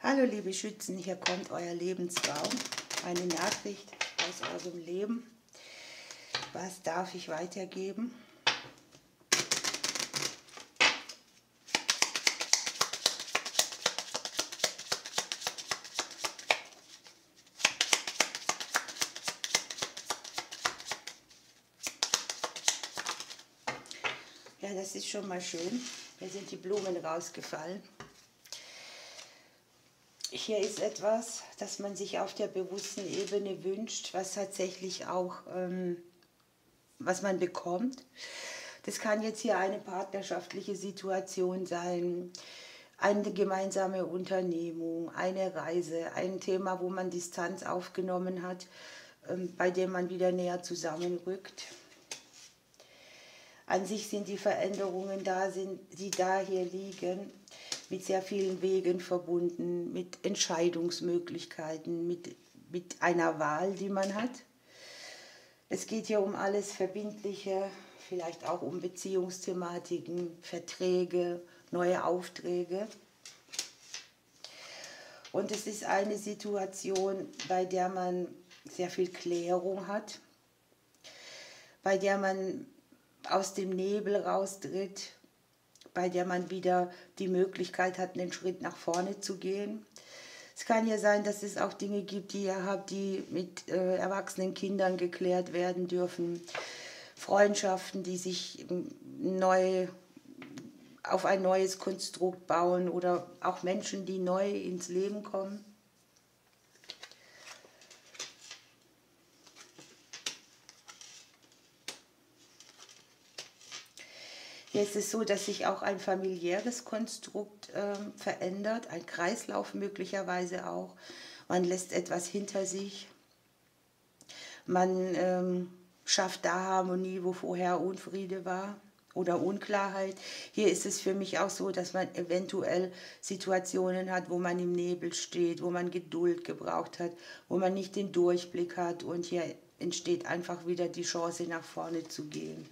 Hallo liebe Schützen, hier kommt euer Lebensbaum. Eine Nachricht aus eurem Leben. Was darf ich weitergeben? Ja, das ist schon mal schön. Hier sind die Blumen rausgefallen. Hier ist etwas, das man sich auf der bewussten Ebene wünscht, was tatsächlich auch, was man bekommt. Das kann jetzt hier eine partnerschaftliche Situation sein, eine gemeinsame Unternehmung, eine Reise, ein Thema, wo man Distanz aufgenommen hat, bei dem man wieder näher zusammenrückt. An sich sind die Veränderungen die da hier liegen, mit sehr vielen Wegen verbunden, mit Entscheidungsmöglichkeiten, mit einer Wahl, die man hat. Es geht hier um alles Verbindliche, vielleicht auch um Beziehungsthematiken, Verträge, neue Aufträge. Und es ist eine Situation, bei der man sehr viel Klärung hat, bei der man aus dem Nebel raustritt, bei der man wieder die Möglichkeit hat, einen Schritt nach vorne zu gehen. Es kann ja sein, dass es auch Dinge gibt, die ihr habt, die mit erwachsenen Kindern geklärt werden dürfen. Freundschaften, die sich neu auf ein neues Konstrukt bauen oder auch Menschen, die neu ins Leben kommen. Hier ist es so, dass sich auch ein familiäres Konstrukt verändert, ein Kreislauf möglicherweise auch. Man lässt etwas hinter sich. Man schafft da Harmonie, wo vorher Unfriede war oder Unklarheit. Hier ist es für mich auch so, dass man eventuell Situationen hat, wo man im Nebel steht, wo man Geduld gebraucht hat, wo man nicht den Durchblick hat. Und hier entsteht einfach wieder die Chance, nach vorne zu gehen.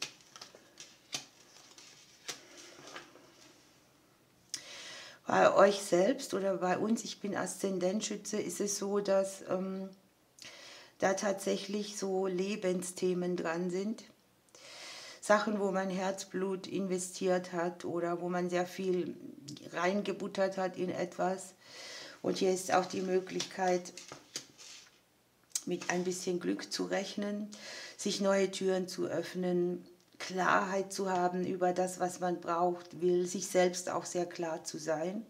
Bei euch selbst oder bei uns, ich bin Aszendentschütze, ist es so, dass da tatsächlich so Lebensthemen dran sind. Sachen, wo man Herzblut investiert hat oder wo man sehr viel reingebuttert hat in etwas. Und hier ist auch die Möglichkeit, mit ein bisschen Glück zu rechnen, sich neue Türen zu öffnen, Klarheit zu haben über das, was man braucht, will, sich selbst auch sehr klar zu sein.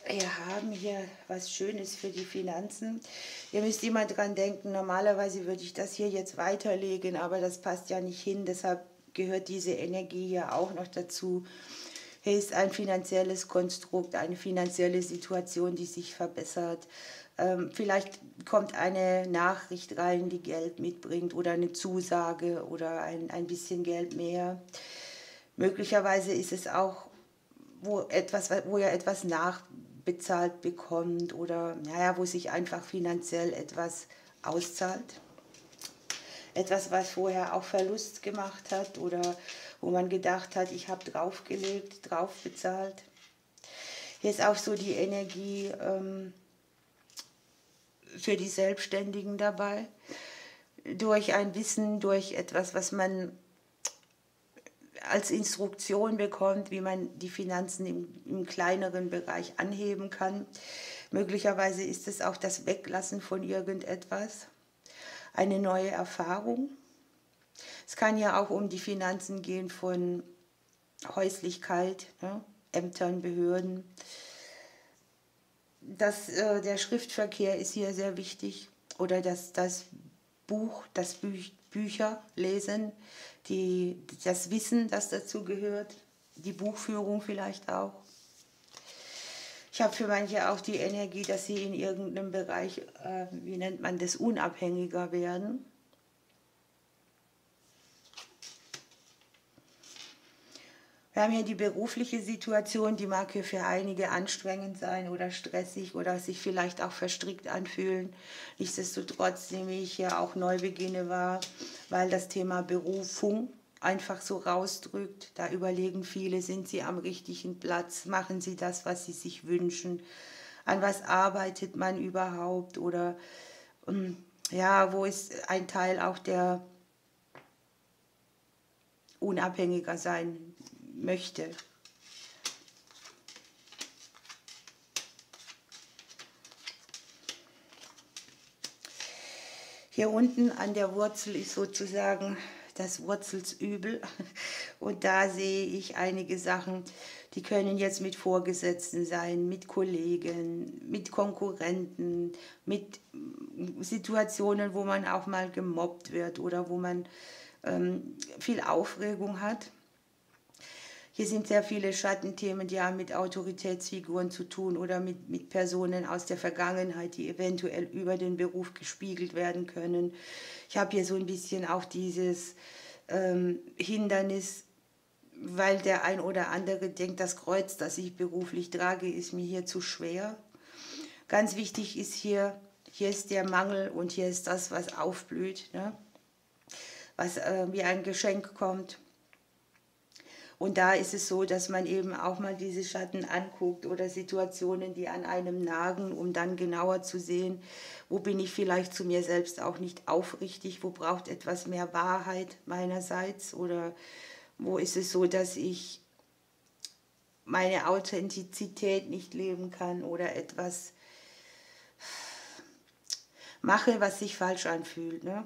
Wir haben hier was Schönes für die Finanzen. Ihr müsst immer dran denken, normalerweise würde ich das hier jetzt weiterlegen, aber das passt ja nicht hin, deshalb gehört diese Energie hier auch noch dazu. Hier ist ein finanzielles Konstrukt, eine finanzielle Situation, die sich verbessert. Vielleicht kommt eine Nachricht rein, die Geld mitbringt oder eine Zusage oder ein bisschen Geld mehr. Möglicherweise ist es auch, wo ihr etwas nachbezahlt bekommt oder naja, wo sich einfach finanziell etwas auszahlt. Etwas, was vorher auch Verlust gemacht hat oder wo man gedacht hat, ich habe draufgelegt, drauf bezahlt. Hier ist auch so die Energie für die Selbstständigen dabei. Durch ein Wissen, durch etwas, was man als Instruktion bekommt, wie man die Finanzen im kleineren Bereich anheben kann. Möglicherweise ist es auch das Weglassen von irgendetwas, eine neue Erfahrung. Es kann ja auch um die Finanzen gehen von Häuslichkeit, ne? Ämtern, Behörden. Der Schriftverkehr ist hier sehr wichtig oder das Bücher lesen, das Wissen, das dazu gehört, die Buchführung vielleicht auch. Ich habe für manche auch die Energie, dass sie in irgendeinem Bereich, wie nennt man das, unabhängiger werden. Wir haben hier die berufliche Situation, die mag hier für einige anstrengend sein oder stressig oder sich vielleicht auch verstrickt anfühlen. Nichtsdestotrotz nehme ich hier auch Neubeginne wahr, weil das Thema Berufung einfach so rausdrückt. Da überlegen viele, sind sie am richtigen Platz, machen sie das, was sie sich wünschen, an was arbeitet man überhaupt oder ja, wo ist ein Teil auch, der unabhängiger sein möchte. Hier unten an der Wurzel ist sozusagen das Wurzelsübel und da sehe ich einige Sachen, die können jetzt mit Vorgesetzten sein, mit Kollegen, mit Konkurrenten, mit Situationen, wo man auch mal gemobbt wird oder wo man viel Aufregung hat. Hier sind sehr viele Schattenthemen, die haben mit Autoritätsfiguren zu tun oder mit Personen aus der Vergangenheit, die eventuell über den Beruf gespiegelt werden können. Ich habe hier so ein bisschen auch dieses Hindernis, weil der ein oder andere denkt, das Kreuz, das ich beruflich trage, ist mir hier zu schwer. Ganz wichtig ist hier ist der Mangel und hier ist das, was aufblüht, ne? Was wie ein Geschenk kommt. Und da ist es so, dass man eben auch mal diese Schatten anguckt oder Situationen, die an einem nagen, um dann genauer zu sehen, wo bin ich vielleicht zu mir selbst auch nicht aufrichtig, wo braucht etwas mehr Wahrheit meinerseits oder wo ist es so, dass ich meine Authentizität nicht leben kann oder etwas mache, was sich falsch anfühlt, ne?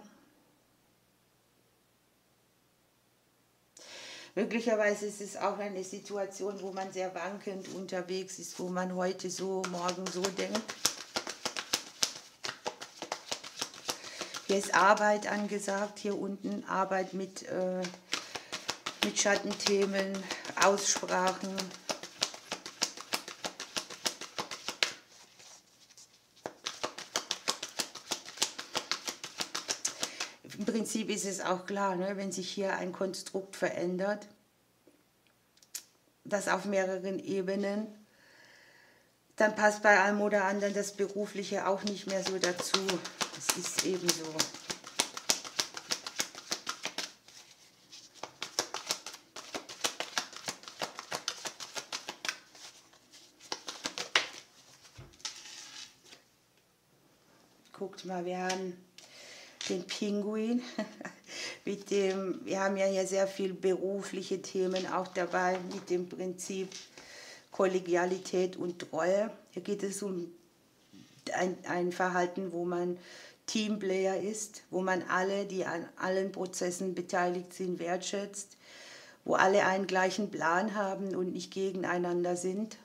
Möglicherweise ist es auch eine Situation, wo man sehr wankend unterwegs ist, wo man heute so, morgen so denkt. Hier ist Arbeit angesagt, hier unten Arbeit mit Schattenthemen, Aussprachen. Im Prinzip ist es auch klar, ne, wenn sich hier ein Konstrukt verändert, das auf mehreren Ebenen, dann passt bei einem oder anderen das Berufliche auch nicht mehr so dazu. Das ist eben so. Guckt mal, wir haben den Pinguin, wir haben ja hier sehr viel berufliche Themen auch dabei, mit dem Prinzip Kollegialität und Treue. Hier geht es um ein Verhalten, wo man Teamplayer ist, wo man alle, die an allen Prozessen beteiligt sind, wertschätzt, wo alle einen gleichen Plan haben und nicht gegeneinander sind.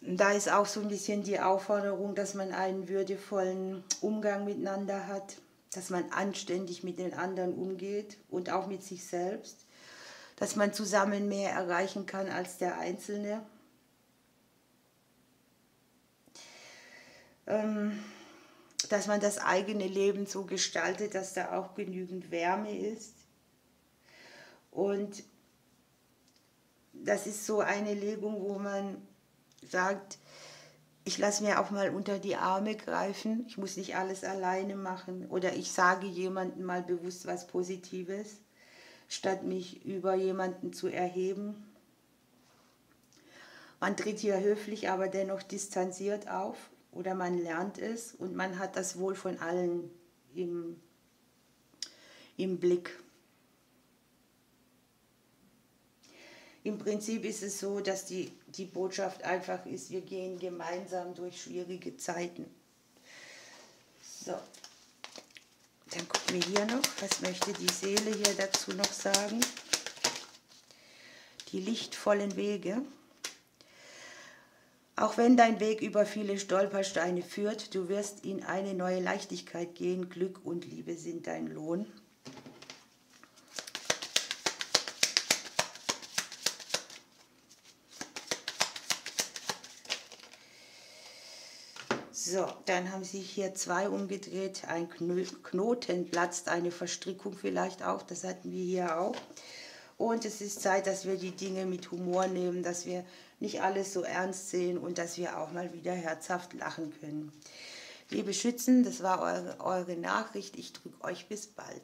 Da ist auch so ein bisschen die Aufforderung, dass man einen würdevollen Umgang miteinander hat, dass man anständig mit den anderen umgeht und auch mit sich selbst, dass man zusammen mehr erreichen kann als der Einzelne. Dass man das eigene Leben so gestaltet, dass da auch genügend Wärme ist. Und das ist so eine Legung, wo man sagt, ich lasse mir auch mal unter die Arme greifen, ich muss nicht alles alleine machen oder ich sage jemandem mal bewusst was Positives, statt mich über jemanden zu erheben. Man tritt hier höflich, aber dennoch distanziert auf oder man lernt es und man hat das Wohl von allen im Blick. Im Prinzip ist es so, dass die Botschaft einfach ist, wir gehen gemeinsam durch schwierige Zeiten. So, dann gucken wir hier noch, was möchte die Seele hier dazu noch sagen? Die lichtvollen Wege. Auch wenn dein Weg über viele Stolpersteine führt, du wirst in eine neue Leichtigkeit gehen, Glück und Liebe sind dein Lohn. So, dann haben sich hier zwei umgedreht, ein Knoten platzt, eine Verstrickung vielleicht auch, das hatten wir hier auch. Und es ist Zeit, dass wir die Dinge mit Humor nehmen, dass wir nicht alles so ernst sehen und dass wir auch mal wieder herzhaft lachen können. Liebe Schützen, das war eure Nachricht. Ich drücke euch bis bald.